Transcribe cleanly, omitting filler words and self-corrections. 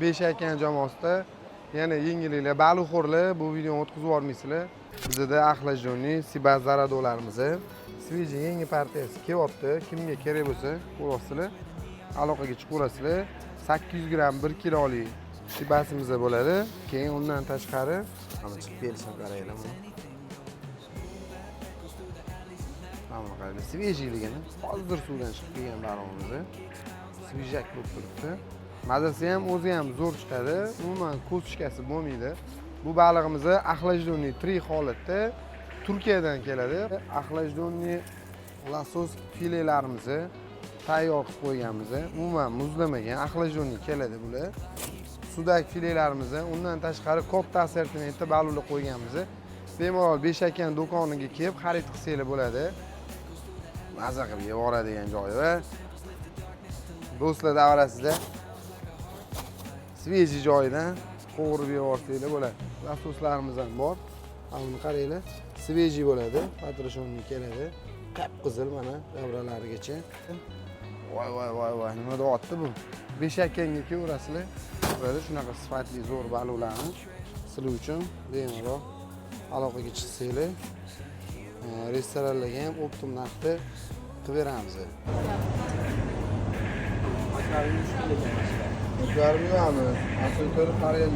Beshakan jamoasida yana yengilliklar, baliqxo'rlar bu videoni o'tkazib yubormaysizlar. Bizda axlajonni sibaz zaradolarimiz, sviji yangi partiyasi kelyapti. Kimga kerak bo'lsa, ko'ryapsizlar, aloqaga chiqaverasizlar. 800 gramm 1 kilolik sibasimiz bo'ladi. Keyin undan tashqari mana chiqib kelishini qaranglar mana. Mana qaranglar, svejiyligini hozir suvdan chiqib kelgan baliqimiz. Svijak bo'lib turibdi. Mazasi ham o'zi ham zo'r chiqadi. Umuman ko'z shikasi bo'lmaydi. Bu balig'imiz axlajdonni tirik holatda Turkiyadan keladi. Axlajdonni losos filelarimizni tayyor qilib qo'yganmiz. Umuman muzlamagan axlajdonni keladi bular. Sudagi filelarimiz, undan tashqari katta assortimentda baliqlar qo'yganmiz. Bemalol Beshakan do'koniga kelib xarid qilsanglar bo'ladi. Maza qilib yeb oladigan joyi va do'stlar davrasida sveji joyidan qovurib yevorsanglar bo'ladi. Lososlarimiz ham bor. Buni qaranglar, sveji bo'ladi, patrashonni keladi. Qip-qizil mana davralarigacha. Voy, nima deyapti bu? Beshakanga kelaverasizlar. Burada shunaqa sifatli zo'r baliqlarni sizlar uchun bemalol aloqaga chiqsanglar, restoranlarga ham optim narxda qilib beramiz. Ko'rib yuramiz. Asosiy qarang